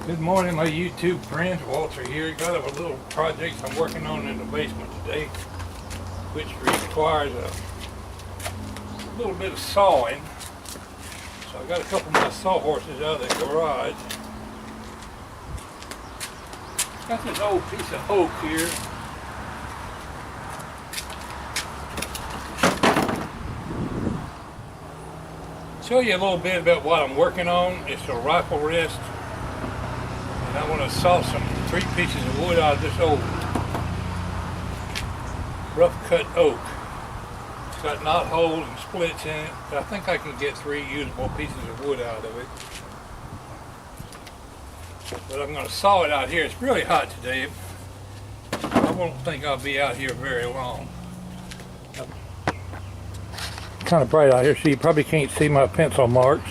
Good morning, my YouTube friends. Walter here. Got a little project I'm working on in the basement today, which requires a little bit of sawing. So I got a couple of my sawhorses out of the garage. Got this old piece of oak here. Show you a little bit about what I'm working on. It's a rifle rest. And I want to saw 3 pieces of wood out of this old rough cut oak. It's got knot holes and splits in it, but I think I can get 3 usable pieces of wood out of it. But I'm going to saw it out here. It's really hot today. I won't think I'll be out here very long. Kind of bright out here, so you probably can't see my pencil marks,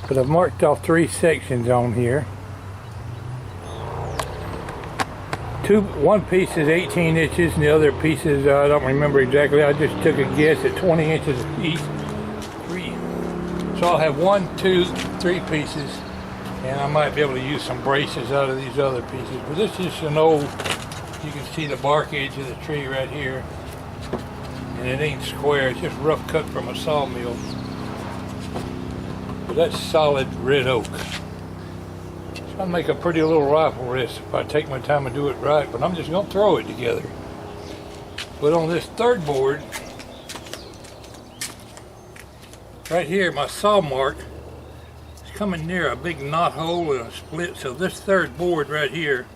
but I've marked off 3 sections on here. One piece is 18 inches and the other piece is, I don't remember exactly, I just took a guess at 20 inches apiece. 3. So I'll have 1, 2, 3 pieces, and I might be able to use some braces out of these other pieces. But this is an old, you can see the bark edge of the tree right here, and it ain't square, it's just rough cut from a sawmill. But that's solid red oak. I'll make a pretty little rifle rest if I take my time and do it right, but I'm just going to throw it together. But on this third board, right here, my saw mark is coming near a big knot hole and a split, so this third board right here,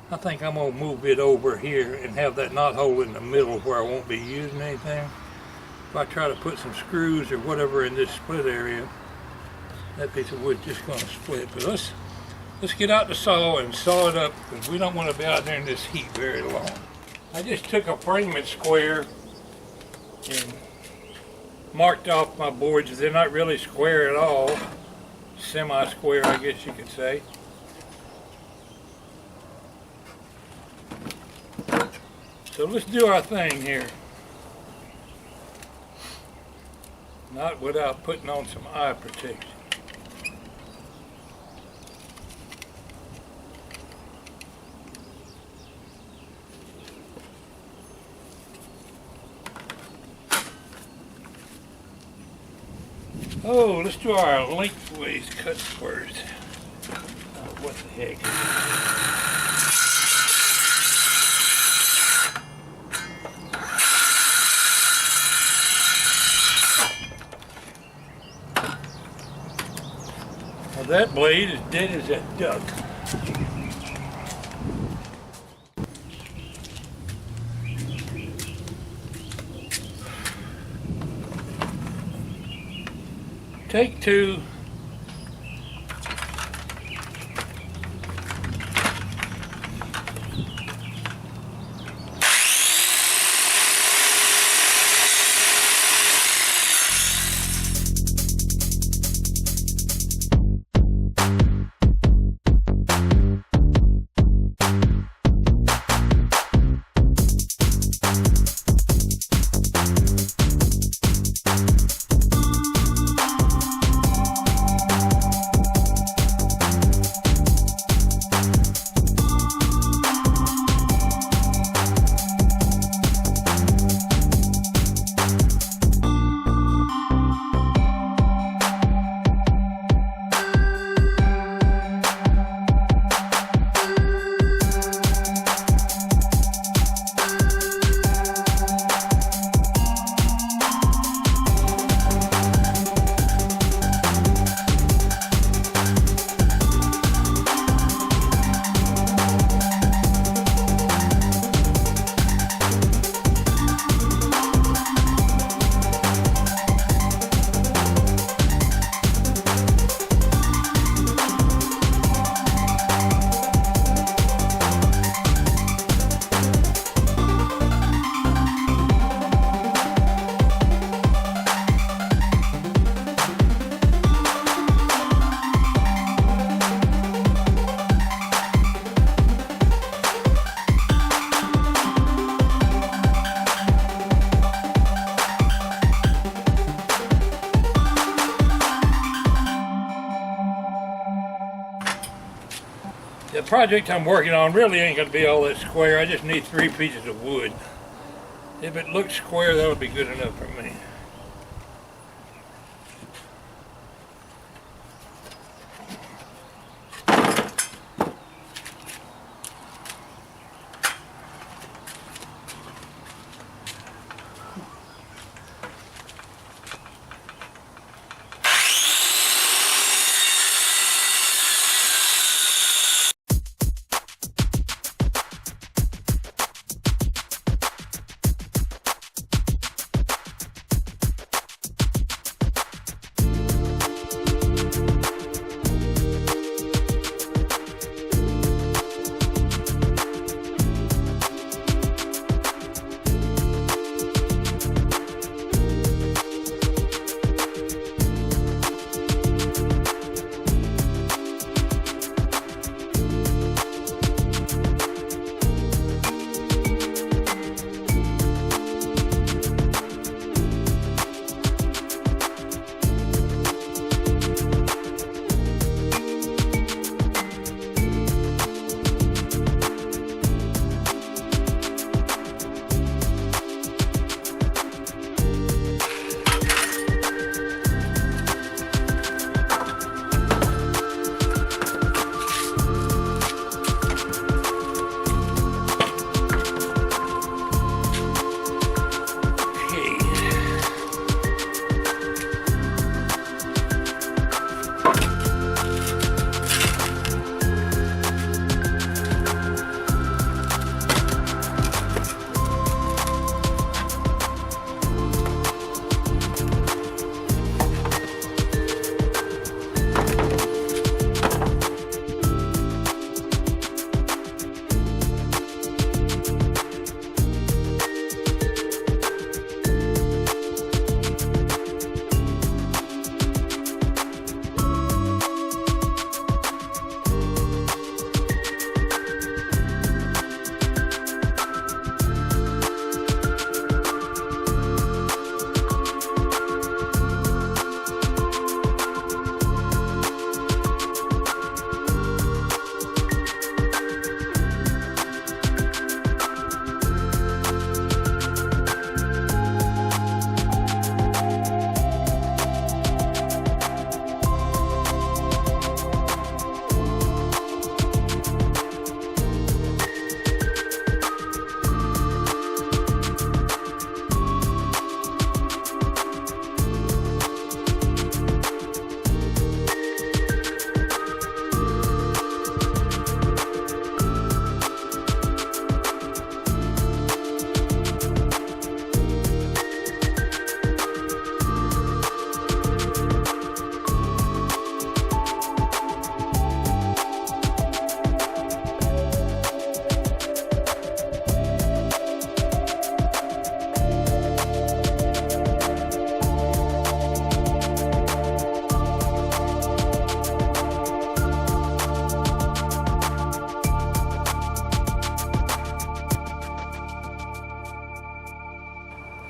I think I'm going to move it over here and have that knot hole in the middle where I won't be using anything. If I try to put some screws or whatever in this split area, that piece of wood's just going to split. But let's get out the saw and saw it up, because we don't want to be out there in this heat very long. I just took a framing square and marked off my boards. They're not really square at all. Semi-square, I guess you could say. So let's do our thing here. Not without putting on some eye protection. Oh, let's do our lengthways cuts first. Oh, what the heck? Now that blade is dead as that duck. Take 2. The project I'm working on really ain't going to be all that square. I just need 3 pieces of wood. If it looks square, that'll be good enough for me.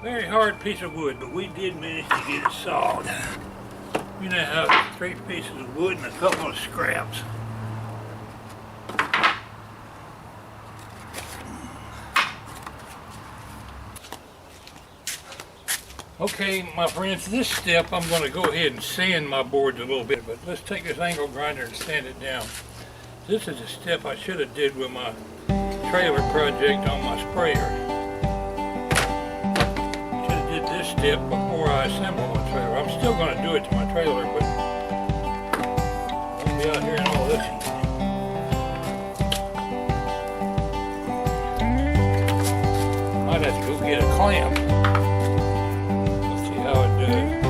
Very hard piece of wood, but we did manage to get it sawed. You now have 3 pieces of wood and a couple of scraps. Okay, my friends, this step I'm going to go ahead and sand my boards a little bit, but let's take this angle grinder and sand it down. This is a step I should have did with my trailer project on my sprayer. Should have did this step before I assembled my trailer. I'm still going to do it to my trailer, but I'll be out here in all this heat. Might have to go get a clamp. How it does.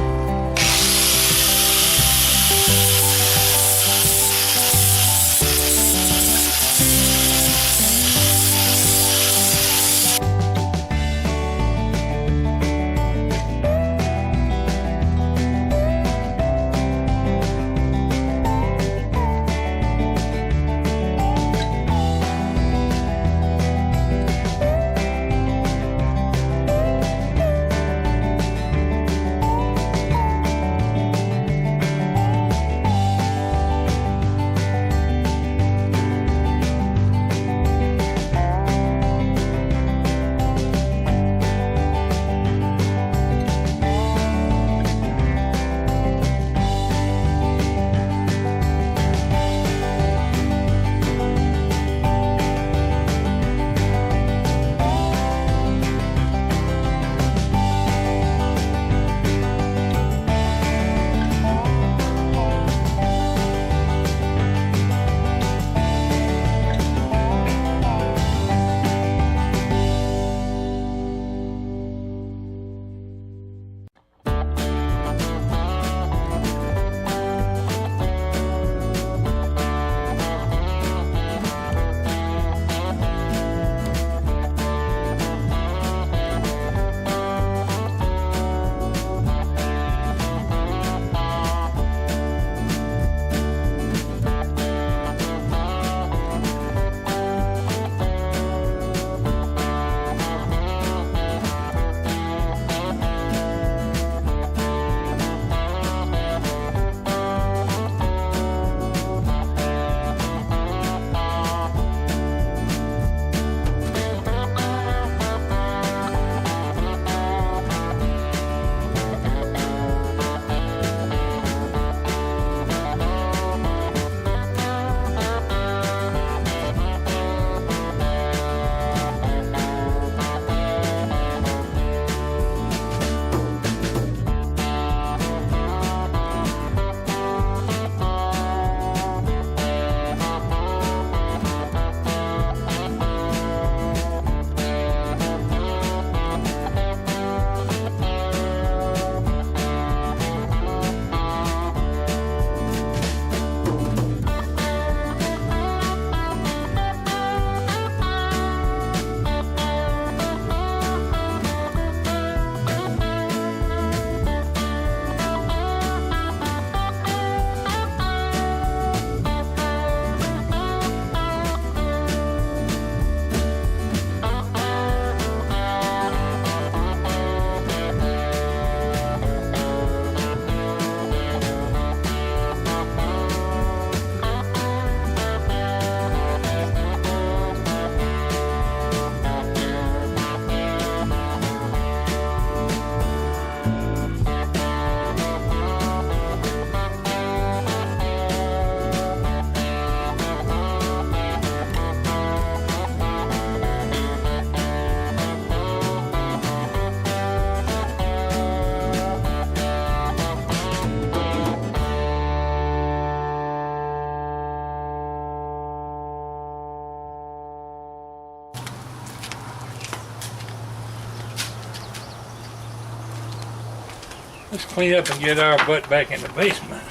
Let's clean up and get our butt back in the basement.